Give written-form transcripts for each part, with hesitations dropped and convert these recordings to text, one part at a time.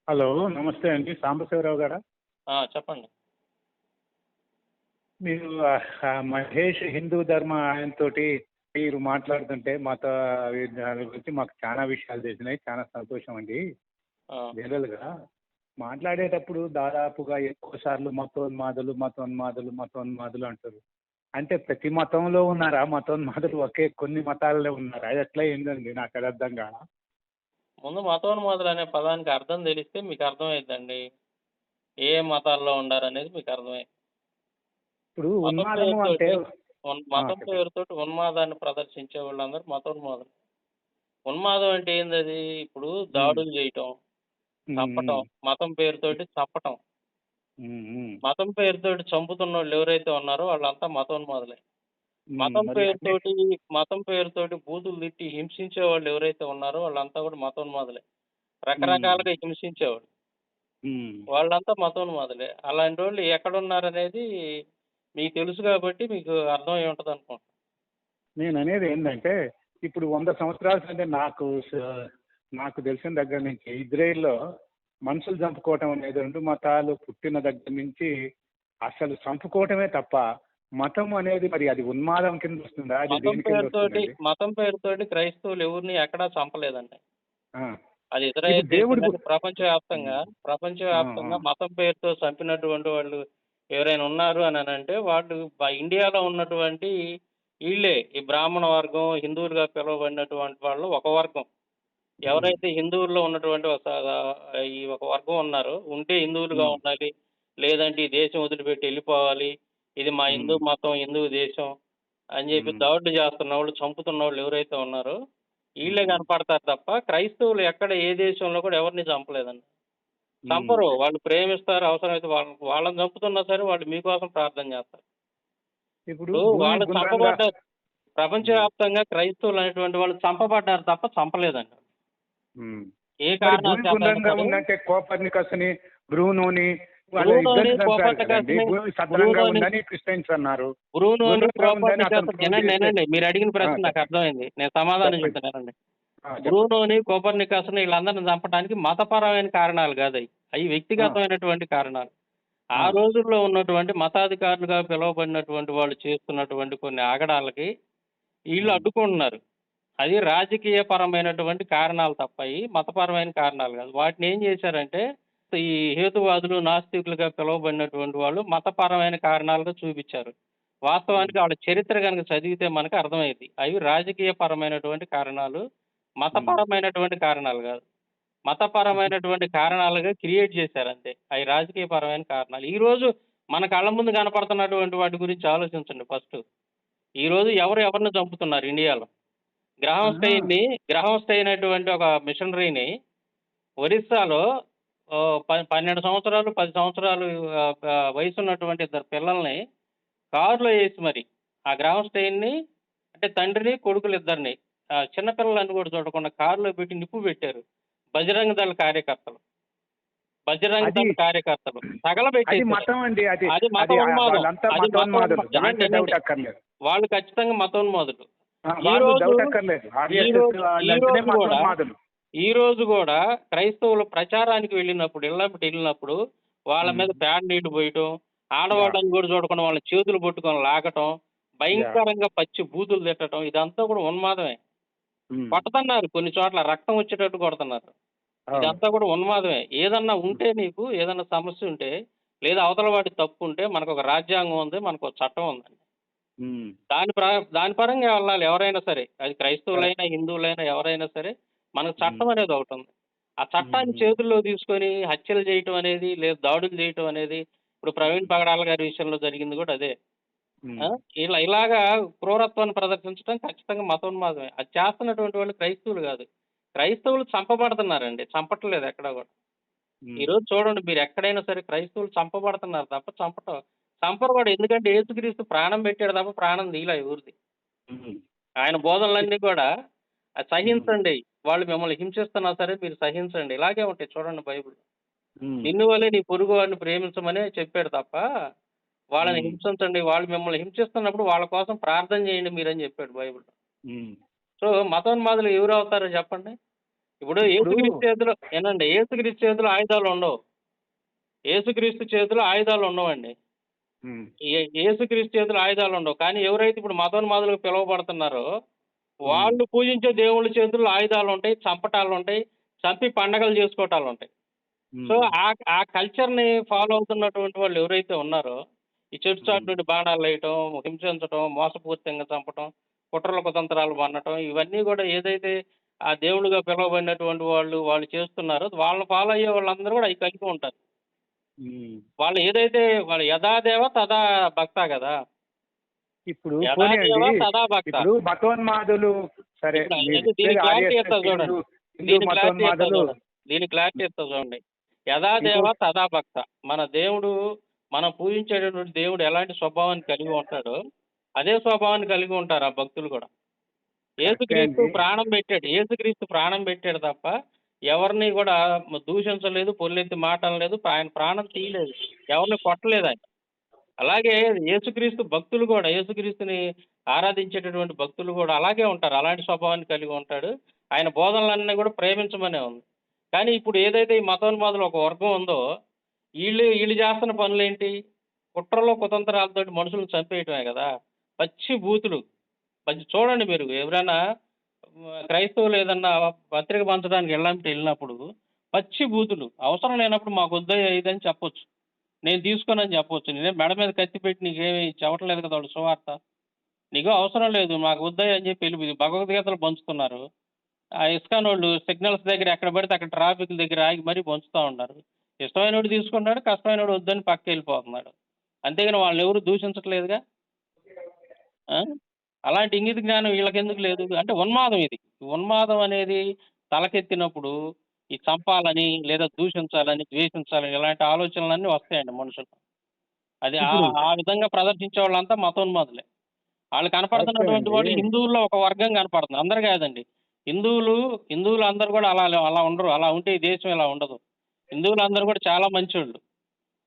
Hello, నమస్తే అండి. సాంబశివరావు గారా? చెప్పండి. మీరు మహేష్ హిందూ ధర్మ ఆయనతోటి మీరు మాట్లాడుతుంటే మాతో దాని గురించి మాకు చాలా విషయాలు తెలిసినాయి. చాలా సంతోషం అండి. ఆ! జనరల్‌గా మాట్లాడేటప్పుడు దాదాపుగా ఎక్కువ సార్లు మతోన్మాదులు, మతోన్మాదులు, మతోన్మాదులు అంటారు. అంటే ప్రతి మతంలో ఉన్నారా మతోన్మాదులు? కొన్ని మతాల్లో ఉన్నారా? అది ఎట్లా ఏందండి? నాకు అది అర్థం కాలా. ముందు మతోన్మాదులు అనే పదానికి అర్థం తెలిస్తే మీకు అర్థమైద్దండి. ఏ మతాల్లో ఉండారనేది మీకు అర్థమైద్ది. ఇప్పుడు మతం ఉన్మాదము అంటే పేరుతోటి మతం చెప్పండి. పేరుతోటి ఉన్మాదాన్ని ప్రదర్శించే వాళ్ళందరూ మతోన్మాదులు. ఉన్మాదం అంటే ఏందది? ఇప్పుడు ఉమ్, దాడులు చేయటం, ఉమ్, చంపటం, ఉమ్, మతం పేరుతోటి చంపటం. ఉమ్, ఉమ్, మతం పేరుతోటి చంపుతున్నోళ్ళు ఎవరైతే ఉన్నారో వాళ్ళంతా మతోన్మాదులే. మతం మరి అన్ని. పేరుతోటి మతం పేరుతోటి బూతులు తిట్టి హింసించే వాళ్ళు ఎవరైతే ఉన్నారో వాళ్ళంతా కూడా మతోన్మాదులే. ఉమ్, రకరకాలుగా హింసించేవాళ్ళు. ఉమ్. వాళ్ళంతా మతోన్మాదులే. అలాంటోళ్ళు ఎక్కడున్నారనేది మీకు తెలుసు గాబట్టి మీకు అర్థమై ఉంటదనుకుంటా. నేననేది ఏంటంటే, ఇప్పుడు 100 సంవత్సరాల క్రితం నాకు తెలిసిన దగ్గర నుంచి ఇజ్రాయెల్‌లో మనుషులు చంపుకోవటం అనేది 2 మతాలు పుట్టిన దగ్గర నుంచి అసలు చంపుకోవటమే తప్ప, మతం అనేది మరి అది ఉన్మాదం కింద వస్తుందా? అది దేని కింద వస్తుందండి? మతం పేరుతోటి క్రైస్తవులు ఎవరిని ఎక్కడా చంపలేదండి. ఆ! అది ఇప్పుడు ఇజ్రాయెల్ దేశం దేవుడి గు గాని హ్మ్. ఆ! ఆ! ప్రపంచవ్యాప్తంగా మతం పేరుతో చంపినటువంటి వాళ్ళు ఎవరైనా ఉన్నారు అననంటే వాళ్ళు ఇండియాలో ఉన్నటువంటి ఈళ్ళే. ఈ బ్రాహ్మణ వర్గం, హిందువులుగా పిలువబడినటువంటి వాళ్ళు ఒక వర్గం. హ్మ్. ఎవరైతే హిందువుల్లో ఉన్నటువంటి ఈ ఒక వర్గం ఉన్నారో, ఉంటే హిందువులుగా హ్మ్. ఉండాలి. లేదంటే ఈ దేశం వదిలిపెట్టి ఎళ్ళిపోవాలి. ఇది మా హిందూ హ్మ్. మతం, హిందూ దేశం అని జెప్పి హ్మ్. దాడులు జేస్తున్నోళ్ళు, చంపుతున్నోళ్ళు ఎవరైతే ఉన్నారో, ఈళ్ళే హ్మ్. కనపడతారు తప్ప క్రైస్తవులు ఎక్కడ ఏ దేశంలో కూడా ఎవరిని చంపలేదండి. హ్మ్. చంపరు. వాళ్ళు ప్రేమిస్తారు. అవసరమైతే వాళ్ళని చంపుతున్నా సరే వాళ్ళు మీకోసం ప్రార్థన జేస్తారు. ఇప్పుడు ఇప్పుడు భూమి వాళ్ళు గుండ్రంగా చంపబడ్డారు. హ్మ్. ప్రపంచవ్యాప్తంగా క్రైస్తవులు అనేటువంటి వాళ్ళు చంపబడ్డారు తప్ప చంపలేదండి. హ్మ్. ఏ మరి కారణాల భూమి చేతైనా గుండ్రంగా సరే ఉందంటే కోపర్నికస్‌ని, బ్రూనోని వాళ్ళ బ్రూనోని, ఇద్దరిని చంపారు కదండీ! కోపర్నికస్‌ని భూమి సదరంగా బ్రూనోని ఉందని క్రిస్టియన్స్ అన్నారు. బ్రూనోని, గుండ్రంగా ఉందని అతను కోపర్నికస్ ప్రూవ్ ఇనండి, చేస్తే ఇనండి. మీరడిగిన ప్రశ్న చెప్పండి. నాకర్థమైంది. నేను సమాధానం చెప్పండి. చెప్తాను ఇనండి. చెప్పండి. బ్రూనోని, కోపర్నికస్‌ని ఈళ్ళందరిని చంపడానికి మతపరమైన కారణాలు గాదయి. అయి ఆ! వ్యక్తిగతమైనటువంటి కారణాలు. ఆ! ఆ రోజుల్లో ఉన్నటువంటి మతాధికారులుగా పిలువబడినటువంటి వాళ్ళు చేస్తున్నటువంటి కొన్ని ఆగడాలకి ఈళ్ళు హ్మ్. అడ్డుకుంటున్నారు. అది రాజకీయపరమైనటువంటి కారణాలు తప్ప అయి మతపరమైన కారణాలు గాదు. వాటినేం జేశారంటే, ఈ హేతువాదులు, నాస్తికులుగా పిలువబడినటువంటి వాళ్ళు మతపరమైన కారణాలుగా చూపిచ్చారు. హ్మ్. వాస్తవానికి ఆళ్ళ చరిత్ర గనక చదివితే మనకు అర్థమైద్ది. అవి రాజకీయపరమైనటువంటి కారణాలు, హ్మ్. మతపరమైనటువంటి కారణాలు గాదు. మతపరమైనటువంటి కారణాలుగా క్రియేట్ జేశారంతే. అయి రాజకీయపరమైన కారణాలు. ఈరోజు మన కళ్ళ ముందు కనపడుతున్నటువంటి వాటి గురించి ఆలోచించండి ఫస్టు. ఈరోజు ఎవరు ఎవరిని చంపుతున్నారు ఇండియాలో? గ్రహాం అహా! స్టెయిన్‌ని గ్రహాం స్టెయిన్ అటువంటి ఒక మిషనరీని ఒరిస్సాలో 12 సంవత్సరాలు, 10 సంవత్సరాలు వయసున్నటువంటి ఇద్దరు పిల్లల్ని కారులో ఏసి మరి ఆ గ్రహాం స్టెయిన్‌ని అంటే తండ్రిని, కొడుకులిద్దరిని చిన్న పిల్లలని కూడా చూడకుండా కారులో పెట్టి నిప్పు పెట్టారు. బజరంగ దళ కార్యకర్తలు. బజరంగ అది దళ కార్యకర్తలు అది తగలబెట్టేసారు. మతం అండి. అది అది మత అది ఉన్మాదం. వాళ్ళంతా అది మత మతోన్మాదులు. ఇనండి, దాంట్లో ఇనండి. డౌట్ అక్కర్లేదు. వాళ్ళు ఖచ్చితంగా మతోన్మాదులు. వాళ్ళు ఈరోజు డౌట్ అక్కర్లేదు. ఆర్ఎస్ఎస్ ఈరోజు వాళ్ళంటేనే ఈరోజు గూడా మతోన్మాదులు. ఈ రోజు గూడా క్రైస్తవులు ప్రచారానికి వెళ్ళినప్పుడు, ఇళ్ళమ్మట ఎళ్ళినప్పుడు వాళ్ళ హ్మ్. మీద పేడ నీళ్లు పోయటం, యాహ్! ఆడవాళ్ళని గూడా చూడకుండా వాళ్ళ చేతులు పట్టుకొని లాగటం, యాహ్! భయంకరంగా పచ్చి బూతులు తిట్టటం ఇదంతా కూడా ఉన్మాదమే. హ్మ్. కొడతన్నారు కొన్ని చోట్ల రక్తం వచ్చేటట్టు కొడతన్నారు. అవును. ఇదంతా కూడా ఉన్మాదమే. ఏదన్నా ఉంటే నీకు ఏదన్నా సమస్య ఉంటే, లేదా అవతల వాడి తప్పుంటే మనకొక రాజ్యాంగం ఉంది. మనకో చట్టం ఉందండి. హ్మ్. దాని ప్ర దాని పరంగా వెళ్ళాలి ఎవరైనా సరే. అది కరెక్ట్. క్రైస్తవులైనా, హిందువులైనా ఎవరైనా సరే మనకు హ్మ్. చట్టం అనేది ఒకటుంది. ఆ హ్మ్. చట్టాన్ని హ్మ్. చేతుల్లో తీసుకొని హత్యలు చేయటం అనేది, లేదా దాడులు చేయటం అనేది ఇప్పుడు ప్రవీణ్ పగడాల గారి విషయంలో జరిగింది కూడా అదే. ఆ! హ్మ్. ఇలాగా క్రూరత్వాన్ని ప్రదర్శించడం ఖచ్చితంగా మతోన్మాదమే. అది చేస్తున్నటువంటి వాళ్ళు క్రైస్తవులు గాదు. క్రైస్తవులు చంపబడుతున్నారండి. చంపట్లేదు ఎక్కడ గూడా. హ్మ్. ఈరోజు చూడండి మీరెక్కడైనా సరే క్రైస్తవులు చంపబడుతున్నారు తప్ప చంపరు కూడా. ఎందుకంటే యేసుక్రీస్తు ప్రాణం పెట్టాడు తప్ప ప్రాణం తీయలా ఎవరిది. హ్మ్. ఆయన బోధనలన్నీ కూడా హ్మ్. సహించండి. వాళ్ళు మిమ్మల్ని హింసిస్తున్నా సరే మీరు సహించండి. ఇలాగే ఉంటాయి చూడండి బైబిల్‌లో. హ్మ్. నిన్ను వలే నీ పొరుగువాడిని ప్రేమించమనే చెప్పాడు తప్ప, వాళ్ళని హ్మ్. హింసించండి. వాళ్ళు మిమ్మల్ని హింసిస్తున్నప్పుడు వాళ్ళ కోసం ప్రార్థన చేయండి మీరని చెప్పాడు బైబిల్‌లో. హ్మ్. సో, మతోన్మాదులు ఎవరవుతారో చెప్పండి? ఇప్పుడు ఇప్పుడు యేసుక్రీస్తు చేతిలో ఏనండి, యేసుక్రీస్తు చేతిలో ఆయుధాలు ఉండవు. యేసుక్రీస్తు చేతిలో ఆయుధాలు ఉండవండి. ఉమ్, యేసుక్రీస్తు చేతిలో ఆయుధాలు ఉండవు. కానీ ఎవరైతే ఇప్పుడు మతోన్మాదులుగా పిలువబడుతున్నారో ఉమ్, వాళ్ళు పూజించే దేవుళ్ళ చేతుల్లో ఆయుధాలుంటాయి, చంపటాలుంటాయి, చంపి పండగలు చేసుకోవటాలుంటాయి. సో, ఉమ్, ఆ కల్చర్‌ని ఫాలో అవుతున్నటువంటి వాళ్ళు ఎవరైతే ఉన్నారో, ఈ చెడు చాటు ఉమ్. నుండి బాణాలేయటం, హింసించటం, మోసపూరితంగా చంపటం, కుట్రలు కుతంత్రాలు పన్నటం, ఇవన్నీ గూడా ఏదైతే ఆ దేవుడుగా పిలువబడినటువంటి వాళ్ళు చేస్తున్నారో వాళ్ళని ఫాలో అయ్యే వాళ్ళందరూ గూడా అయి కలిగి ఉంటారు. ఉమ్. వాళ్ళు ఏదైతే వాళ్ళు యథా దేవ తథా భక్త గదా! ఇప్పుడు యథా పోనీయండి. దేవ తథా భక్త. ఇప్పుడు మతోన్మాదులు సరే, ఇప్పుడు మీరు అయితే చెప్పేది దీనికి క్లారిటీ ఆర్ఎస్ఎస్ ఇస్తా చూడండి. హిందూ దీనికి క్లారిటీ ఇస్తా మతోన్మాదులు. చూడండి. దీనికి క్లారిటీ ఇస్తా చూడండి. యథాదేవ ఇంకోటి తథాభక్త. మన దేవుడు మనం పూజించేటటువంటి దేవుడు ఎలాంటి స్వభావాన్ని కలిగి ఉంటాడో, అదే స్వభావాన్ని కలిగి ఉంటారు ఆ భక్తులు కూడా. కరెక్టే యేసుక్రీస్తు అండి. ప్రాణం పెట్టాడు. యేసుక్రీస్తు ప్రాణం పెట్టాడు తప్ప ఎవరిని కూడా దూషించలేదు, పొల్లెత్తి మాటనలేదు, ఆయన ప్రాణం తీయలేదు. ఎవరిని కొట్టలేదు ఆయన. అలాగే యేసుక్రీస్తు భక్తులు కూడా యేసుక్రీస్తుని ఆరాధించేటటువంటి భక్తులు కూడా అలాగే ఉంటారు. అలాంటి స్వభావాన్ని కలిగి ఉంటాడు. ఆయన బోధనలన్నీ కూడా ప్రేమించమనే ఉంది. కానీ ఇప్పుడు ఏదైతే ఈ మతోన్మాదులు ఒక వర్గం ఉందో, ఈళ్ళు చేస్తున్న పనులేంటి? కుట్రలు, కుతంత్రాలతోటి మనుషులను చంపేయటమే గదా! పచ్చి బూతులు. చూడండి మీరు ఎవరైనా క్రైస్తవులు ఏదన్నా పత్రిక పంచడానికి ఎళ్ళినప్పుడు పచ్చి బూతులు. అవసరం లేనప్పుడు మాకొద్దయ్యా ఇదని చెప్పొచ్చు. నేను తీసుకోనని చెప్పొచ్చు. నేనేం మెడ మీద కత్తి పెట్టి నీకేమి చెప్పట్లేదు కదా వాడు సువార్త. నీకు అవసరం లేదు మాకు వద్దయ్యా అని చెప్పి ఎళ్ళిపోయి భగవద్గీతలు పంచుతున్నారు. ఆ ఇస్కానోళ్ళు సిగ్నల్స్ దగ్గర ఎక్కడ పడితే అక్కడ ట్రాఫిక్‌ల దగ్గర ఆగి మరీ పంచుతా ఉన్నారు. ఇష్టమైనోడు తీసుకుంటున్నాడు, కష్టమైనోడు వద్దని పక్కకెళ్ళిపోతున్నాడు. అంతేగాని వాళ్ళనెవరు దూషించట్లేదుగా. ఆ! అలాంటి ఇంగిత జ్ఞానం వీళ్ళకెందుకు లేదు? అంటే ఉన్మాదం ఇది. ఉన్మాదం అనేది తలకెత్తినప్పుడు ఈ చంపాలని, లేదా దూషించాలని, ద్వేషించాలని ఇలాంటి ఆలోచనలన్నీ వస్తాయండి మనుషులకు. అది ఇప్పుడు ఆ విధంగా ప్రదర్శించే వాళ్ళంతా మతోన్మాదులే. ఆళ్ళు కనపడుతున్నటువంటి కరెక్టేనండి. వాళ్ళు హిందువుల్లో ఒక వర్గం కనపడుతుంది. అందరు కాదండి. హిందువులందరూ కూడా అలా ఉండరు. అలా ఉంటే ఈ దేశం ఇలా ఉండదు. హిందువులందరూ కూడా చాలా మంచోళ్ళు.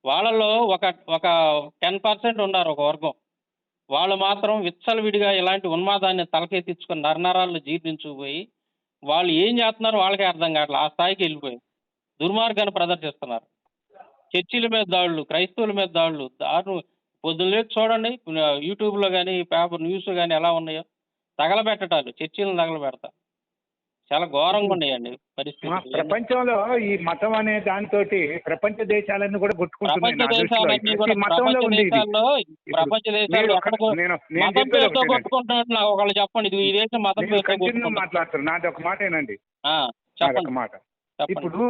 వాళ్ళలో ఒక ఒక 10% ఉన్నారు ఒక వర్గం. వాళ్ళు మాత్రం విచ్చలవిడిగా ఇలాంటి ఉన్మాదాన్ని తలకెత్తించుకొని నరనరాల్లో జీర్ణించుకుపోయి, వాళ్ళు ఏం చేస్తున్నారో వాళ్ళకే అర్థం కావట్లే. ఆ స్థాయికి ఎళ్ళిపోయింది. దుర్మార్గాన్ని ప్రదర్శిస్తున్నారు. చర్చిల మీద దాడులు, క్రైస్తవుల మీద దాడులు, దారుణం. పొద్దున లేచి చూడండి యూట్యూబ్‌లో గాని, పేపర్ న్యూస్‌లో గాని ఎలా ఉన్నాయో. తగలబెట్టటాలు, చర్చిలను తగలబెడతా. చాలా ఘోరంగా ఇప్పుడు ఉన్నాయండి పరిస్థితులు ఇయన్నీ. ప్రపంచంలో ఈ మతం అనే దానితోటి ప్రపంచ దేశాలన్నీ కూడా కొట్టుకుంటున్నాయి ప్రపంచ నా దృష్టిలో. దేశాలన్నీ ప్రతి కూడా మతంలో ఉంది ఇది. ఇప్పుడు ప్రపంచ దేశాల్లో మీరు ఒక ఎక్కడికో నేను మతం చెప్పేది పేరుతో ఒకటేనండి. కొట్టుకుంటున్నట్టు నాకు ఒకళ్ళు చెప్పండి. ఇది ఈ దేశం మతం నేను పేరుతో కంటిన్యూ కొట్టుకుంటుంది. మాట్లాడుతున్నాను. నాది ఒక మాటేనండి. ఆ! నాదొక చెప్పండి. మాట. చెప్పండి. ఇప్పుడు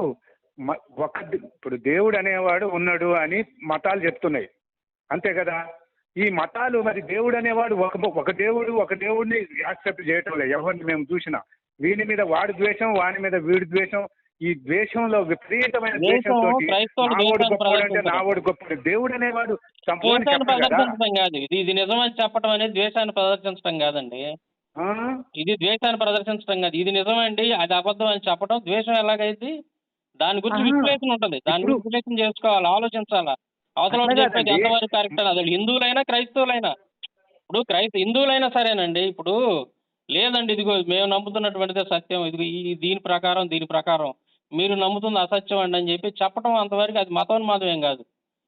ఇప్పుడు దేవుడు అనేవాడు ఉన్నాడు అని మతాలు చెప్తున్నాయి. అంతే కదా. ఈ మతాలు మరి దేవుడు అనేవాడు ఒక దేవుడిని యాక్సెప్ట్ చేయటం లేదు ఎవరిని మేము చూసినా. వీని మీద వాడి ద్వేషం, వాని మీద వీడి ద్వేషం. ఈ ద్వేషంలో విపరీతమైన దేశం ద్వేషంతో క్రైస్తవులు నావోడు దేశాన్ని గొప్పవాడు అంటే ప్రదర్శించడం. నావోడు గొప్పవాడు. దేవుడు అనేవాడు చంపమని ద్వేషాన్ని చెప్పడు కదా. ప్రదర్శించడం కాదు. ఇది నిజమని చెప్పడం అనేది ద్వేషాన్ని ప్రదర్శించడం కాదండి. ఆ? ఇది ద్వేషాన్ని ప్రదర్శించడం కాదు. ఇది నిజమండి, అది అబద్ధం అని చెప్పడం ద్వేషం ఎలాగైద్ది? దాని గురించి ఆహా. విశ్లేషణ ఉంటది. దాని ఇప్పుడు గురించి విశ్లేషణ చేసుకోవాలి, ఆలోచించాలా. అవతలోడు అట్లా చెప్పేది కాదండి. ఎంతవరకు కరెక్ట్ అని. అది హిందువులైనా, క్రైస్తవులైనా. ఇప్పుడు హిందువులైనా సరేనండి. ఇప్పుడు లేదండి ఇదిగో మేము నమ్ముతున్నటువంటిదే సత్యం. ఇదిగో దీని ప్రకారం మీరు నమ్ముతుంది అసత్యం అండి అని చెప్పి చెప్పడం అంతవరకు అది మతోన్మాదం ఏం కాదు.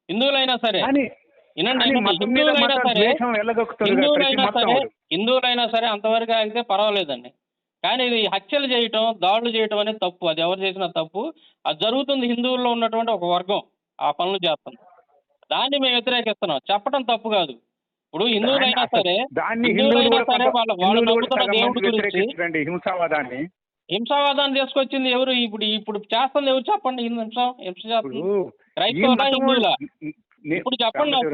హిందువులైనా సరే. కానీ వినండి. మతం మీద మాత్రం ద్వేషం వెళ్ళగొక్కుతుంది కదా ప్రతి మతం వాడు. హిందువులైనా సరే అంతవరకు ఆగితే పర్వాలేదండి. కానీ ఇది హత్యలు చేయటం, దాడులు చేయటం అనేది తప్పు. అది ఎవరు చేసినా తప్పు. అది జరుగుతుంది హిందువుల్లో ఉన్నటువంటి ఒక వర్గం ఆ పనులు చేస్తుంది. దాన్ని మేము వ్యతిరేకిస్తున్నాం. చెప్పడం తప్పు కాదు. ఇప్పుడు హిందువులైనా సరే హిందువులు కూడా వాళ్ళు హిందువులు కూడా నమ్ముతున్న సగం దేవుడి మంది గురించి వ్యతిరేకించరండి హింసావాదాన్ని. హింసావాదాన్ని తీసుకొచ్చింది ఎవరు? ఇప్పుడు చేస్తుంది ఎవరు చెప్పండి? హింస చేస్తుంది ఇప్పుడు ఈ క్రైస్తవులా, మతం వాళ్ళు హిందువులా? ఇప్పుడు చెప్పండి నాకు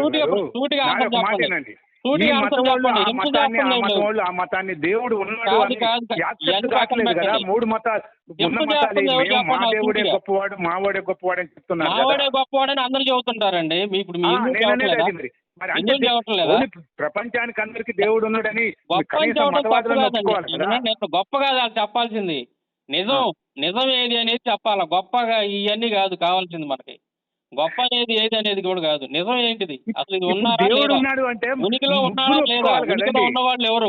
సూటిగా నాది ఆన్సర్ ఒక మాట చెప్పండి. ఏనండి. ఈ సూటిగా మతం ఆన్సర్ వాళ్ళు చెప్పండి. ఆ హింస మతాన్ని చేస్తుంది ఆ మతాన్ని దేవుడు ఉన్నాడు కాదు అని కాదు యాక్సెప్ట్ ఇవన్నీ పక్కన కావట్లేదు కదా. పెట్టండి. మూడు మతాలు ఉన్న హింస మతాలు చేస్తుంది ఎవరు మేము మా చెప్పండి నాకు దేవుడే సూటిగా. గొప్పవాడు మావాడే గొప్పవాడు అని చెప్తున్నారు కదా. మావాడే గొప్పవాడని అందరూ చెబుతుంటారండి. ఇప్పుడు మీ హిందువులు నేననేది చెప్పట్లేదా? అది మరి. మరి అంటే హిందువులు చెప్పట్లేదా? ఓన్లీ ప్రపంచానికి అందరికి దేవుడు ఉన్నాడని గొప్ప అని కనీసం చెప్పడం తప్పు మతవాదులను కాదండి. ఒప్పుకోవాలి కదా. వినండి, గొప్ప కాదు వాళ్ళు చెప్పాల్సింది. నిజం నిజం ఏది అనేది చెప్పాలా. గొప్పగా ఇవన్నీ కాదు కావాల్సింది మనకి. గొప్ప అనేది ఏది అనేది కూడా కాదు. నిజం ఏంటిది? అసలు ఇది ఇప్పుడు ఉన్నారా దేవుడు లేదా? ఉన్నాడు అంటే ఉనికిలో ఉన్నారా ముగ్గురు లేదా? ఒప్పుకోవాలి ఉనికిలో కదండి. ఉన్న వాళ్ళు ఎవరు?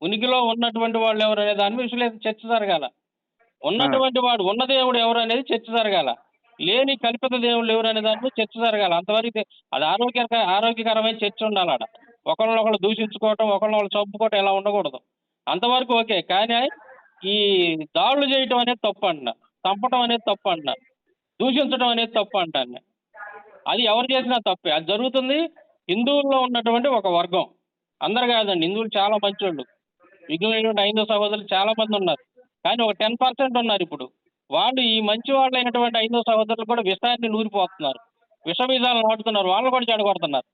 ఉనికిలో ఉన్నటువంటి వాళ్ళు ఎవరు అనే దాని మీద చర్చ జరగాల. ఉన్నటువంటి వాడు ఉన్న దేవుడు ఎవరు అనేది చర్చ జరగాల. లేని కల్పిత దేవుళ్ళు ఎవరు అనే దాని మీద చర్చ జరగాలి. అంతవరకు అది ఆరోగ్యకరమైన చర్చ ఉండాలి ఆడ. ఒకళ్ళనొకళ్ళు దూషించుకోవటం, ఒకళ్ళనొకళ్ళు చంపుకోవటం ఇలా ఉండకూడదు. అంతవరకు ఓకే. కానీ ఈ దాడులు చేయటం అనేది తప్పు అంటున్నా. చంపటం అనేది తప్పు అంటున్నా. దూషించడం అనేది తప్పు అంటాను. అది ఎవరు చేసినా తప్పే. అది జరుగుతుంది హిందువుల్లో ఉన్నటువంటి ఒక వర్గం. అందరు కాదండి. హిందువులు చాలా మంచోళ్ళు. మిగిలినటువంటి హైందవ సహోదరులు చాలా మంది ఉన్నారు. కానీ ఒక 10% ఉన్నారు ఇప్పుడు. వాళ్ళు ఈ మంచి వాళ్ళైనటువంటి హైందవ సహోదరులు కూడా విషాన్ని నూరిపోతున్నారు. విష బీజాలు నాటుతున్నారు. వాళ్ళని కూడా చెడగొడుతున్నారు.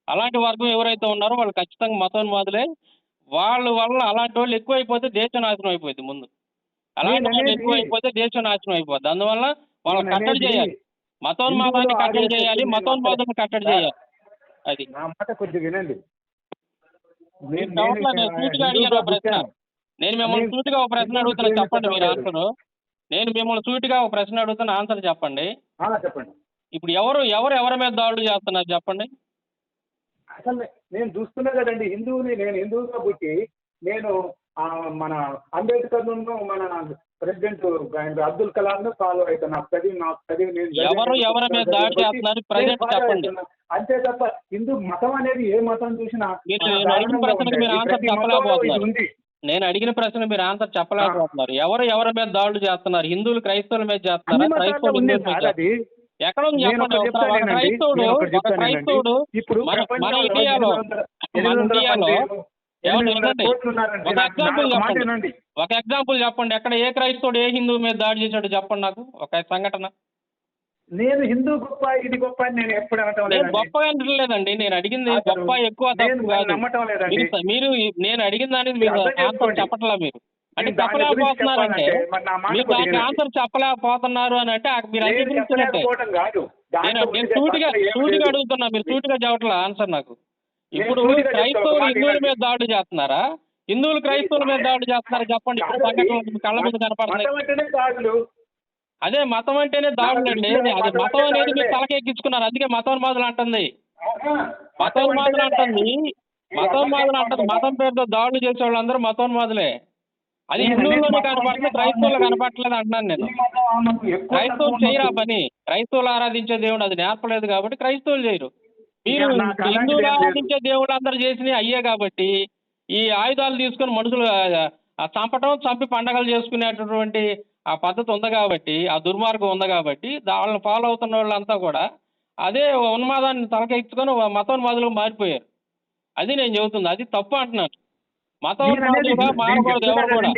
అలాంటి వర్గం ఎవరైతే ఉన్నారో వాళ్ళు ఖచ్చితంగా మతోన్మాదులే. వాళ్ళ వల్ల అలాంటి వాళ్ళు ఎక్కువైపోతే దేశం నాశనం అయిపోద్ది ముందు. అలాంటి వాళ్ళు ఎక్కువైపోతే దేశం నాశనం అయిపోద్ది. అందువల్ల వాళ్ళని కట్టడి చేయాలి. మతోన్మాదాన్ని కట్టడి చేయాలి. మతోన్మాదులను కట్టడి చేయాలి. అది నా మాట కొద్దిగా వినండి. సూటిగా అడిగాను ఆ ప్రశ్న. నేను మిమ్మల్ని సూటిగా ఒక ప్రశ్న అడుగుతున్నా, చెప్పండి మీరు ఆన్సర్. నేను మిమ్మల్ని సూటిగా ఒక ప్రశ్న అడుగుతున్నా, ఆన్సర్ చెప్పండి. చెప్పండి. ఇప్పుడు ఎవరి మీద దాడులు చేస్తున్నారు చెప్పండి. అసలు నేను చూస్తున్నా కదండి, నేను హిందువుగా పుట్టి నేను మన అంబేద్కర్ మన ప్రెసిడెంట్ అబ్దుల్ కలాం ఫాలో అవుతాను. నాకు చదివి ఎవరి మీద దాడి చేస్తున్నారు ప్రజెంట్ చెప్పండి. అంతే తప్ప హిందూ మతం అనేది ఏ మతం చూసినా నేను అడిగిన ప్రశ్నకు మీరు ఆన్సర్ చెప్పలేకపోతున్నారు. నేను అడిగిన ప్రశ్న మీరు ఆన్సర్ చెప్పలేకపోతున్నారు. ఎవరి మీద దాడులు చేస్తున్నారు? హిందువులు క్రైస్తవుల మీద చేస్తున్నారా? క్రైస్తవులు హిందువుల మీద? ఎక్కడ ఉంది చెప్పండి. క్రైస్తవుడు మన ఇండియాలో ఒక ఎగ్జాంపుల్ చెప్పండి. ఎక్కడ ఏ క్రైస్తవుడు ఏ హిందువు మీద దాడి చేశాడు చెప్పండి నాకు ఒక సంఘటన. నేను హిందూ గొప్ప ఇది గొప్ప అని నేను ఎప్పుడు అనటం లేదు. గొప్పగా అనట్లేదండి. నేను అడిగింది గొప్ప ఎక్కువ తప్పు కాదు. నమ్మటం లేదండి. మీరు నేను అడిగిన దానికి మీరు ఆన్సర్ చెప్పట్లా. మీరు అంటే చెప్పలేకపోతున్నారంటే మీరు దానికి ఆన్సర్ చెప్పలేకపోతున్నారు అని అంటే మీరు అంగీకరించినట్టే. నేను సూటిగా అడుగుతున్నా, మీరు సూటిగా చెప్పట్లా ఆన్సర్ నాకు. ఇప్పుడు క్రైస్తవులు హిందువుల మీద దాడి చేస్తున్నారా? హిందువులు క్రైస్తవుల మీద దాడి చేస్తున్నారా చెప్పండి. ఇప్పుడు సంఘటనలు కళ్ళ మీద కనపడుతున్నాయి. అదే మతం అంటేనే దాడులు అండి. అది మతం అనేది మీరు తలకెక్కించుకున్నారు. అందుకే మతోన్మాదులు అంటుంది. మతోన్మాదులు అంటుంది. మతం పేరుతో దాడులు చేసే వాళ్ళందరూ మతోన్మాదులే. అది హిందువుల్లోనే కనపడుతుంది, క్రైస్తవులు కనపడట్లేదు అంటున్నాను నేను. క్రైస్తవులు చేయరా పని. క్రైస్తవులు ఆరాధించే దేవుడు అది నేర్పలేదు కాబట్టి క్రైస్తవులు చేయరు. మీరు హిందువులు ఆరాధించే దేవుడు అందరు చేసినవి అయ్యే కాబట్టి ఈ ఆయుధాలు తీసుకొని మనుషులు చంపటం, చంపి పండగలు చేసుకునేటటువంటి ఆ పద్ధతి ఉంది కాబట్టి, ఆ దుర్మార్గం ఉంది కాబట్టి వాళ్ళని ఫాలో అవుతున్న వాళ్ళంతా కూడా అదే ఉన్మాదాన్ని తలకెత్తుకొని మతోన్మాదులుగా మారిపోయారు. అది నేను చెబుతుంది. అది తప్పు అంటున్నాను. మతోన్మాదులుగా మారకూడదు ఎవరు కూడా.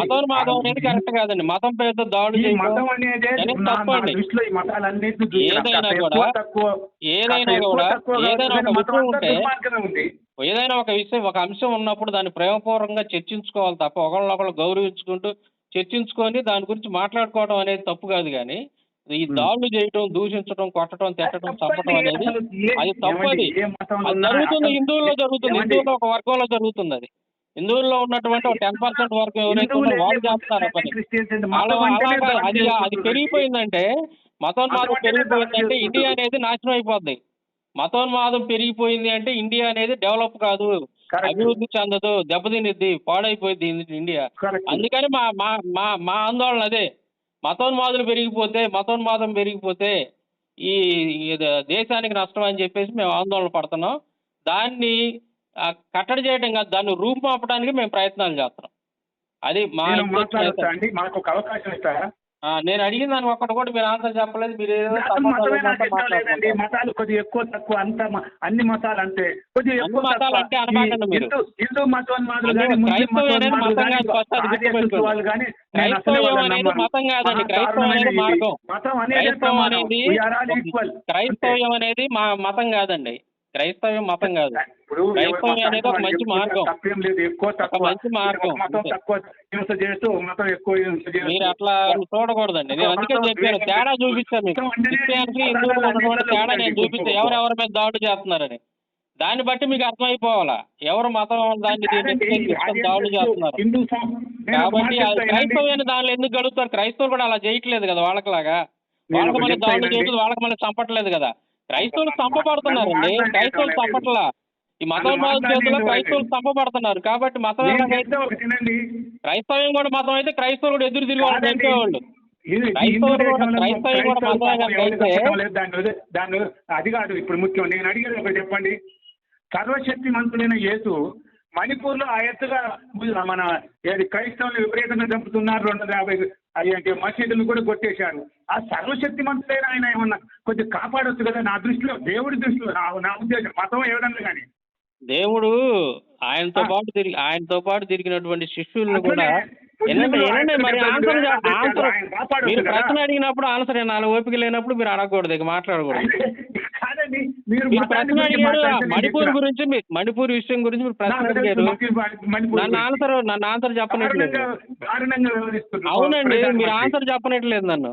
మతోన్మాదం అనేది కరెక్ట్ కాదండి. మతం పేరుతో దాడులు చేయడం తప్పండి. ఏదైనా ఒక విషయం ఒక అంశం ఉన్నప్పుడు దాన్ని ప్రేమపూర్వకంగా చర్చించుకోవాలి తప్ప ఒకళ్ళొకళ్ళు గౌరవించుకుంటూ చర్చించుకొని దాని గురించి మాట్లాడుకోవడం అనేది తప్పు కాదు. కానీ ఈ దాడులు చేయటం, దూషించడం, కొట్టడం, తిట్టడం, చంపడం అనేది అది తప్పు. అది జరుగుతుంది, హిందువుల్లో జరుగుతుంది. హిందువుల్లో ఒక వర్గంలో జరుగుతుంది. అది హిందువుల్లో ఉన్నటువంటి ఒక 10% వర్గం ఎవరైతే ఉన్నారో వాళ్ళు చేస్తున్నారు పని. అలాగా అది పెరిగిపోయిందంటే, మతోన్మాదం పెరిగిపోయిందంటే ఇండియా అనేది నాశనం అయిపోద్ది. మతోన్మాదం పెరిగిపోయింది అంటే ఇండియా అనేది డెవలప్ కాదు, అభివృద్ధి చెందదు, దెబ్బతినిద్ది, పాడైపోయింది ఇండియా. అందుకని మా ఆందోళన అదే. మతోన్మాదం పెరిగిపోతే ఈ దేశానికి నష్టం అని చెప్పేసి మేము ఆందోళన పడుతున్నాం. దాన్ని కట్టడి చేయడం కాదు, దాన్ని రూపుమాపడానికి మేము ప్రయత్నాలు చేస్తున్నాం. అది మాకు ఒక అవకాశం ఇస్తారా? నేను అడిగిన దానికి ఒక్కటి కూడా మీరు ఆన్సర్ చెప్పలేదు. మీరు మతాలు కొద్దిగా ఎక్కువ తక్కువ అంత అన్ని మతాలు అంటే కొద్దిగా మతాలు అంటే అనబాకండి మీరు. హిందూ మతోన్మాదులు క్రైస్తవం అనేది మతం కాదు. ఫస్ట్ అది గుర్తుపెట్టుకోండి. క్రైస్తవం అనేది మతం కాదండి. క్రైస్తవం అనేది మార్గం. క్రైస్తవం అనేది మతం కాదండి. క్రైస్తవం మతం కాదు. క్రైస్తవం అనేది ఒక మంచి మార్గం. ఒక మంచి మార్గం. మీరు అట్లా చూడకూడదండి. నేను అందుకే చెప్పాను, తేడా చూపించాను మీకు. క్రిస్టియన్స్ హిందువులు ఉన్నటువంటి తేడా నేను చూపించాను, ఎవరెవరి మీద దాడులు చేస్తున్నారని. దాన్ని బట్టి మీకు అర్థమైపోవాలా ఎవరు మతం దాన్ని దాడులు చేస్తున్నారు. కాబట్టి క్రైస్తవాన్ని దానిలో ఎందుకు గడుపుతారు? క్రైస్తవులు కూడా అలా చేయట్లేదు కదా వాళ్ళకిలాగా. వాళ్ళకి మళ్ళీ దాడులు చేయట్లేదు, వాళ్ళకి మళ్ళీ చంపట్లేదు కదా. క్రైస్తవులు చంపబడుతున్నారండి. క్రైస్తవులు చంపట్లా. ఈ మతోన్మాదుల చేతిలో క్రైస్తవులు చంపబడుతున్నారు. కాబట్టి మతం నేను ఎలాగైతే చెప్తే ఒకటి వినండి. క్రైస్తవ్యం కూడా మతం అయితే క్రైస్తవులు కూడా ఎదురు తిరిగి వాళ్ళు కాదండి. చంపేవాళ్ళు. ఇది హిందూ క్రైస్తవులు కూడా దేశంలో క్రైస్తవ్యం కూడా క్రైస్తవులు మతమే పాపం కనుక ఎవరు అయితే చంపడం లేదు. దాన్ని అది కాదు ఇప్పుడు ముఖ్యం. నేను అడిగేది ఒకటి చెప్పండి. సర్వశక్తి మంతుడైన యేసు మణిపూర్లో ఆ ఎత్తుగా మన క్రైస్తవులు విపరీతంగా చంపుతున్నారు. 250 అయ్యంటే మసీదులు కూడా కొట్టేశారు. ఆ సర్వశక్తి మంతుడైన ఆయన ఏమన్నా కొంచెం కాపాడొచ్చు కదా. నా దృష్టిలో, దేవుడి దృష్టిలో, నా ఉద్దేశం. మతం ఎవడన్నా కానీ దేవుడు ఆయనతో పాటు తిరిగినటువంటి శిష్యులను కూడా వినండి. మరి ఆన్సర్ మీరు ప్రశ్న అడిగినప్పుడు ఆన్సర్ వినాలి. ఓపిక లేనప్పుడు మీరు అడగకూడదు, ఇక మాట్లాడకూడదు. కాదండి. మీరు ప్రశ్న అడిగారు మణిపూర్ విషయం గురించి మీరు ప్రశ్న అడిగారు. నన్ను ఆన్సర్ చెప్పనట్లేదు. అవునండి, మీరు ఆన్సర్ చెప్పనట్లేదు నన్ను.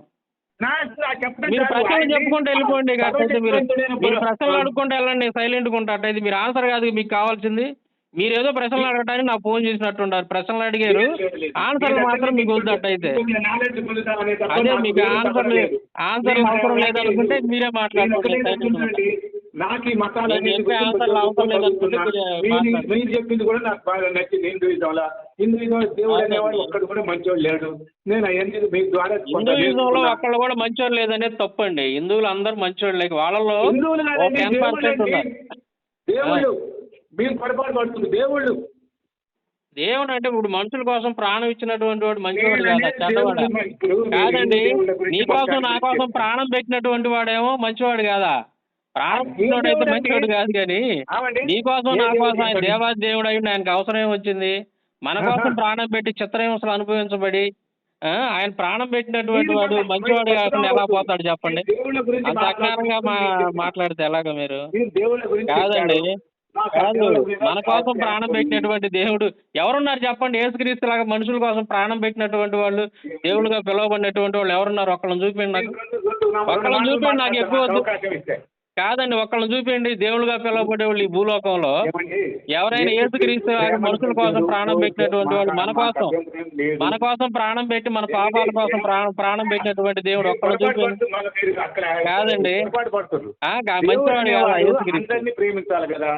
మీరు ప్రశ్నలు చెప్పుకుంటూ వెళ్ళిపోండి. అట్లయితే మీరు ప్రశ్నలు అడుక్కుంటూ వెళ్ళండి, సైలెంట్గా ఉంటా. అట్లయితే మీరు ఆన్సర్ కాదు మీకు కావాల్సింది. మీరు ఏదో ప్రశ్నలు అడగటానికి నాకు ఫోన్ చేసినట్టుంటారు. ప్రశ్నలు అడిగారు, ఆన్సర్లు మాత్రం మీకు వద్దు. అట్టయితే అదే మీకు ఆన్సర్లు అవసరం లేదనుకుంటే మీరే మాట్లాడుకోండి. నాకు ఈ మతాలు ఆన్సర్లు అవసరం లేదనుకుంటే మీరు చెప్పింది కూడా నాకు బాగా నచ్చింది. హిందూయిజంలో దేవుడు అనేవాడు ఒక్కడు కూడా మంచోడు లేడు. నేను అవన్నీ మీ ద్వారా హిందూయిజంలో ఒక్కళ్ళు కూడా మంచోడు లేదనేది తప్పండి. హిందువులు అందరూ మంచోడు లేక వాళ్ళలో 10% ఉన్నారు. దేవుళ్ళు మీరు పొరపాటు పడుతుంది. దేవుడు అంటే ఇప్పుడు మనుషుల కోసం ప్రాణం ఇచ్చినటువంటి వాడు మంచివాడు కాదా, చెడ్డవాడా? కాదండి, నీకోసం నా కోసం ప్రాణం పెట్టినటువంటి వాడేమో మంచివాడు కాదా? ప్రాణం పెట్టినవాడు అయితే మంచివాడు కాదు. కానీ నీకోసం నా కోసం ఆయన దేవాది దేవుడు అయ్యి ఆయనకు అవసరం వచ్చింది. మన కోసం ప్రాణం పెట్టి చిత్రహింసలు అనుభవించబడి ఆయన ప్రాణం పెట్టినటువంటి వాడు మంచివాడు కాకుండా ఎలా పోతాడు చెప్పండి? అంత అజ్ఞానంగా మాట్లాడితే ఎలాగ మీరు? కాదండి, కాదు. మన కోసం ప్రాణం పెట్టినటువంటి దేవుడు ఎవరున్నారు చెప్పండి? యేసుక్రీస్తు లాగా మనుషుల కోసం ప్రాణం పెట్టినటువంటి వాళ్ళు, దేవుడుగా పిలువబడినటువంటి వాళ్ళు ఎవరున్నారు? ఒక్కళ్ళని చూపించండి నాకు. ఒక్కళ్ళని చూపించండి, నాకు ఎక్కువ వద్దు. కాదండి, ఒక్కళ్ళని చూపించండి. దేవుడుగా పిలువబడే వాళ్ళు ఈ భూలోకంలో ఎవరైనా యేసుక్రీస్తు మనుషుల కోసం ప్రాణం పెట్టినటువంటి వాళ్ళు, మన కోసం ప్రాణం పెట్టి మన పాపాల కోసం ప్రాణం పెట్టినటువంటి దేవుడు ఒక్కళ్ళని చూపించండి. కాదండి, మంచివాడు కాదా యేసుక్రీస్తు? ప్రేమించాలి కదా.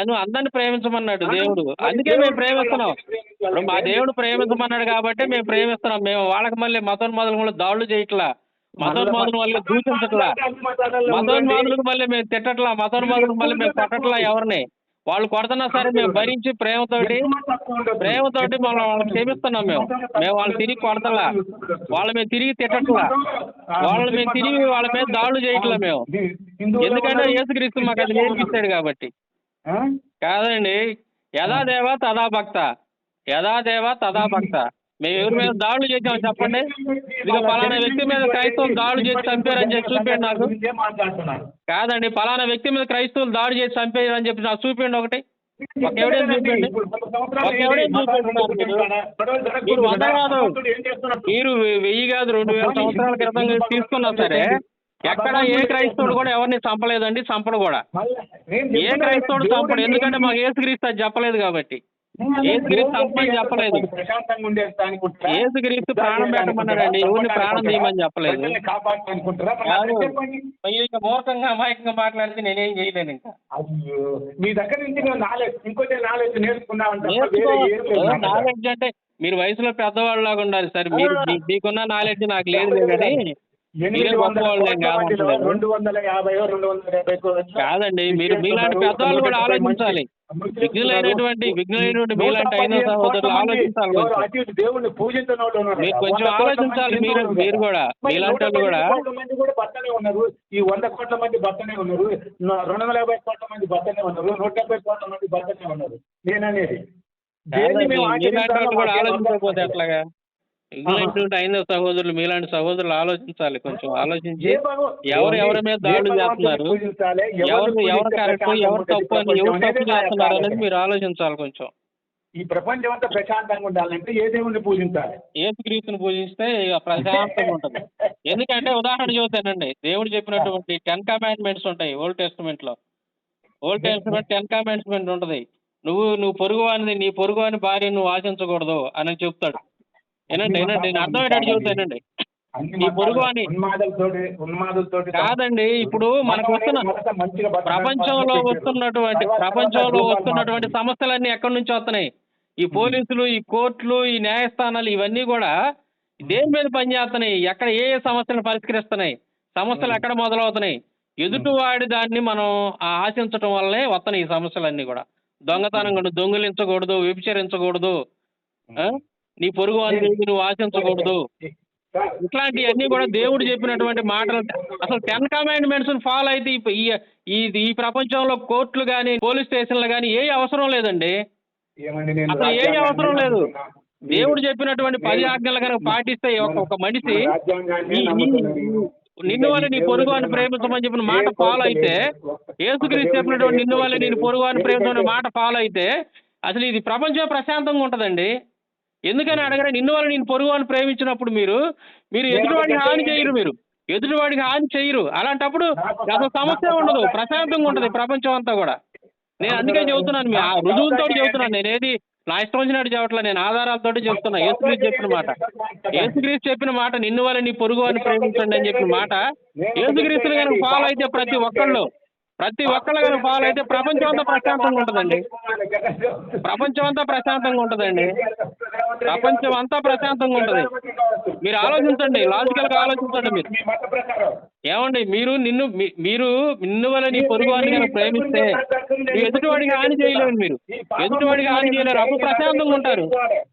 నువ్వు అందరిని ప్రేమించమన్నాడు దేవుడు, అందుకే మేము ప్రేమిస్తున్నాం. ఇప్పుడు మా దేవుడు ప్రేమించమన్నాడు కాబట్టి మేము ప్రేమిస్తున్నాం. మేము వాళ్ళకి మళ్ళీ మతోన్మాదుల దాడులు చేయట్లా, మతోన్మాదుల వల్ల దూషించట్లా, మతోన్మాదులకు మళ్ళీ మేము తిట్టట్లా, మతోన్మాదులకు మళ్ళీ మేము కొట్టట్లా. ఎవరిని వాళ్ళు కొడుతున్నా సరే మేము భరించి ప్రేమతోటి మనం వాళ్ళకి క్షమిస్తున్నాం. మేము వాళ్ళు తిరిగి కొడతలా, వాళ్ళు మేము తిరిగి తిట్టట్లా, వాళ్ళు మేము తిరిగి వాళ్ళ మీద దాడులు చేయట్లా మేము. ఎందుకంటే యేసుక్రీస్తు మాకు అది నేర్పిస్తాడు కాబట్టి. కాదండి, యథాదేవ తథాభక్త, యథాదేవ తథాభక్త. మేము ఎవరి మీద దాడులు చేసాము చెప్పండి? ఇక పలానా వ్యక్తి మీద క్రైస్తవులు దాడులు చేసి చంపారని చెప్పి చూపించండి నాకు. కాదండి, పలానా వ్యక్తి మీద క్రైస్తవులు దాడి చేసి చంపారని చెప్పి నాకు చూపించండి ఒకటి. ఒక ఎవిడెన్స్ చూపించండి. మీరు 100 కాదు, మీరు 1000 కాదు, 2000 సంవత్సరాల క్రితం తీసుకున్నా సరే ఎక్కడ ఏ క్రైస్తవుడు కూడా ఎవరిని చంపలేదండి, చంపడు కూడా. ఏ క్రైస్తవుడు చంపడు, ఎందుకంటే మాకు యేసుక్రీస్తు అది చెప్పలేదు కాబట్టి. యేసుక్రీస్తు చంపని చెప్పలేదు. యేసుక్రీస్తు ప్రాణం పెట్టమన్నాడండి, ఎవరిని ప్రాణం తీయమని చెప్పలేదు. ఇక మూర్ఖంగా అమాయకంగా మాట్లాడితే నేనేం చేయలేను. ఇంకా మీ దగ్గర నుంచి నాలెడ్జ్ అంటే మీరు వయసులో పెద్దవాళ్ళలాగా ఉండాలి సార్. మీకున్న నాలెడ్జ్ నాకు లేదు కానీ కాదండి, మీరు మీలాంటి పెద్దవాళ్ళు కూడా ఆలోచించాలి. విఘ్నులైనటువంటి మీలాంటి అయిన సహోదరులు ఆలోచించాలి. మీరు కొంచెం ఆలోచించాలి. మీరు కూడా మీలాంటి వాళ్ళు కూడా ఈ 100 కోట్ల మంది బతనే ఉన్నారు, 250 కోట్ల మంది బతనే ఉన్నారు, 170 కోట్ల మంది బతనే ఉన్నారు. నేననేది మీలాంటి వాళ్ళు కూడా ఆలోచించకపోతే ఎట్లాగా? ఇలాంటి అయిన సహోదరులు మీలాంటి సహోదరులు ఆలోచించాలి. కొంచెం ఆలోచించి ఎవరి మీద దాడులు చేస్తున్నారు, ఎవరు కరెక్ట్, ఎవరు తప్పు అని, ఎవరు తప్పు చేస్తున్నారు అనేది మీరు ఆలోచించాలి. కొంచెం ఈ ప్రపంచం అంతా ప్రశాంతంగా ఉండాలంటే ఏ దేవుడిని పూజించాలి? యేసుక్రీస్తుని పూజిస్తే ప్రశాంతంగా ఉంటుంది. ఎందుకంటే ఉదాహరణ చూస్తానండి, దేవుడు చెప్పినటువంటి 10 కమాండ్మెంట్స్ ఉంటాయి ఓల్డ్ టెస్టిమెంట్ లో. ఓల్డ్ టెస్టిమెంట్ 10 కమాండ్మెంట్ ఉంటుంది. నువ్వు నీ పొరుగువాని భార్య నువ్వు ఆశించకూడదు అని చెప్తాడు. ఏనండి నేను అర్థమయ్యేటట్టు చెబుతానండి. నీ పొరుగు అని ఉన్మాదులతోటి కాదండి. ఇప్పుడు మనకు వస్తున్న ప్రపంచంలో వస్తున్నటువంటి సమస్యలన్నీ ఎక్కడి నుంచి వస్తున్నాయి? ఈ పోలీసులు, ఈ కోర్టులు, ఈ న్యాయస్థానాలు ఇవన్నీ కూడా దేని మీద పనిచేస్తున్నాయి? ఎక్కడ ఏ సమస్యలను పరిష్కరిస్తున్నాయి? సమస్యలు ఎక్కడ మొదలవుతున్నాయి? ఎదుటివాడి దాన్ని మనం ఆశించటం వల్లనే వస్తున్నాయి ఈ సమస్యలన్నీ కూడా. దొంగతనం, దొంగిలించకూడదు, వ్యభిచరించకూడదు, నీ పొరుగు అని నువ్వు ఆశించకూడదు, ఇట్లాంటివన్నీ కూడా దేవుడు చెప్పినటువంటి మాటలు. అసలు 10 కమాండ్మెంట్స్ ఫాలో అయితే ఈ ప్రపంచంలో కోర్టులు కానీ పోలీస్ స్టేషన్లు కానీ ఏ అవసరం లేదండి. అసలు ఏ అవసరం లేదు. దేవుడు చెప్పినటువంటి 10 ఆజ్ఞలు కనుక పాటిస్తే ఒక మనిషి నిన్ను వల్ల నీ పొరుగు అని ప్రేమించమని చెప్పిన మాట ఫాలో అయితే, యేసుక్రీస్తు చెప్పినటువంటి నిన్ను వల్ల నేను పొరుగు అని ప్రేమించమనే మాట ఫాలో అయితే అసలు ఇది ప్రపంచం ప్రశాంతంగా ఉంటుందండి. ఎందుకని అడగరా? నిన్ను వల్ల నేను పొరుగు అని ప్రేమించినప్పుడు మీరు ఎదుటివాడికి హాని చేయరు, ఎదుటివాడికి హాని చేయరు. అలాంటప్పుడు అసలు సమస్య ఉండదు, ప్రశాంతంగా ఉంటుంది ప్రపంచం అంతా కూడా. నేను అందుకే చెబుతున్నాను, మీ రుజువులతో చెబుతున్నాను. నేనేది నా ఇష్టం వచ్చినట్టు చెప్పట్లా, నేను ఆధారాలతో చెప్తున్నా. యేసుక్రీస్తు చెప్పిన మాట, యేసుక్రీస్తు చెప్పిన మాట, నిన్ను వల్ల నీ పొరుగు అని ప్రేమించండి అని చెప్పిన మాట యేసుక్రీస్తుని కనుక ఫాలో అయితే ప్రతి ఒక్కళ్ళు కనుక ఫాలో అయితే ప్రపంచం అంతా ప్రశాంతంగా ఉంటుందండి. ప్రపంచం అంతా ప్రశాంతంగా ఉంటుందండి. ప్రపంచం అంతా ప్రశాంతంగా ఉంటుంది. మీరు ఆలోచించండి, లాజికల్గా ఆలోచించండి. మీరు ఏమండి, నిన్ను వల్ల నీ పొరుగు అని కనుక ప్రేమిస్తే ఎదుటివాడికి హాని చేయలేరు, ఎదుటివాడికి హాని చేయలేరు. అప్పుడు ప్రశాంతంగా ఉంటారు.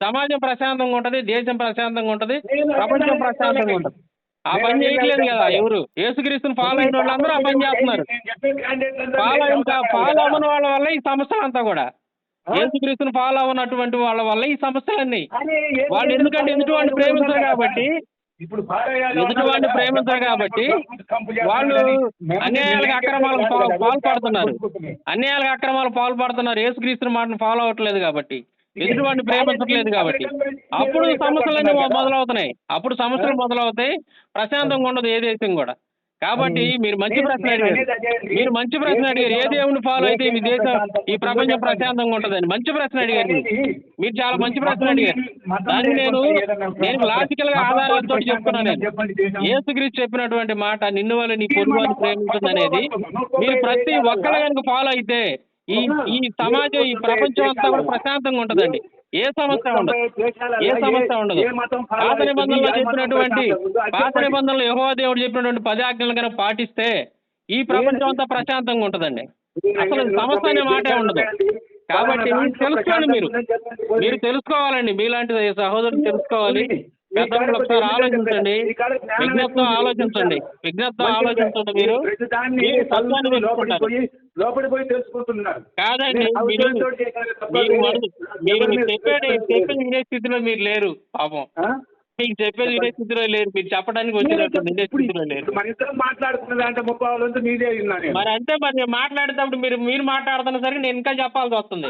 సమాజం ప్రశాంతంగా ఉంటుంది, దేశం ప్రశాంతంగా ఉంటుంది, ప్రపంచం ప్రశాంతంగా ఉంటుంది. ఆ పని చేయట్లేదు కదా ఎవరు. యేసుక్రీస్తుని ఫాలో అయిన వాళ్ళందరూ ఆ పని చేస్తున్నారు. ఫాలో అవ్వని వాళ్ళ వల్ల ఈ సమస్యలంతా కూడా, యేసుక్రీస్తుని ఫాలో అవ్వనటువంటి వాళ్ళ వల్ల ఈ సమస్యలన్నీ. వాళ్ళు ఎందుకంటే ఎదుటివాడిని ప్రేమించరు కాబట్టి వాళ్ళు అన్యాయాలకు అక్రమాలకు పాల్పడుతున్నారు. యేసుక్రీస్తుని మాటను ఫాలో అవ్వట్లేదు కాబట్టి, ఎదుటివాడిని ప్రేమించట్లేదు కాబట్టి అప్పుడు సమస్యలన్నీ మొదలవుతాయి. ప్రశాంతంగా ఉండదు ఏ దేశం కూడా. కాబట్టి మీరు మంచి ప్రశ్న అడిగారు. ఏ దేవుని ఫాలో అయితే ఈ ప్రపంచం ప్రశాంతంగా ఉంటుందని మంచి ప్రశ్న అడిగారు. మీరు చాలా మంచి ప్రశ్న అడిగారు. దాన్ని నేను లాజికల్ గా ఆధారాలతో చెప్తున్నాను. యేసుక్రీస్తు చెప్పినటువంటి మాట, నిన్ను వల్ల నీ పొరుగు అని ప్రేమించండి అనేది మీరు ప్రతి ఒక్కరు కనుక ఫాలో అయితే ఈ సమాజం, ఈ ప్రపంచం అంతా కూడా ప్రశాంతంగా ఉంటుందండి. ఏ సమస్య ఉండదు. పాత నిబంధనలు యెహోవా దేవుడు చెప్పినటువంటి 10 ఆజ్ఞలు కనుక పాటిస్తే ఈ ప్రపంచం అంతా ప్రశాంతంగా ఉంటుందండి. అసలు సమస్య అనే మాటే ఉండదు. కాబట్టి తెలుసుకోండి, మీరు తెలుసుకోవాలండి. మీలాంటి సహోదరులు తెలుసుకోవాలి. పెద్దలు ఒకసారి ఆలోచించండి, విజ్ఞప్తితో ఆలోచించండి. మీరు సత్యాన్ని తెలుసుకుంటారు. కాదండి, మీరు చెప్పేది వినే స్థితిలో మీరు లేరు. పాపం మీకు చెప్పేది వినే స్థితిలో లేరు. మీరు చెప్పడానికి వచ్చినట్టు వినే స్థితిలో లేరు. మరి అంతే. మరి నేను మాట్లాడేటప్పుడు మీరు మాట్లాడుతున్న సరికి నేను ఇంకా చెప్పాల్సి వస్తుంది.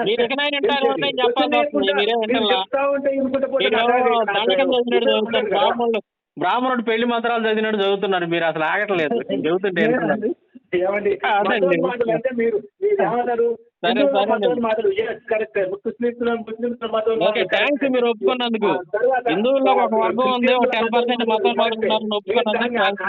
మీరు ఎక్కడైనా చెప్పాల్సి వస్తుంది. మీరే వింటల్లా. దండకం చదివినట్టు చదువుతున్నారు, బ్రాహ్మణుడు పెళ్లి మంత్రాలు చదివినట్టు చదువుతున్నారు. మీరు అసలు ఆగట్లేదు చదువుతుంటే. ఓకే, థ్యాంక్స్ మీరు ఒప్పుకున్నందుకు. హిందువుల్లో ఒక వర్గం ఉంది, ఒక 10% మతం మారుతున్నారు, ఒప్పుకున్నందుకు థ్యాంక్స్.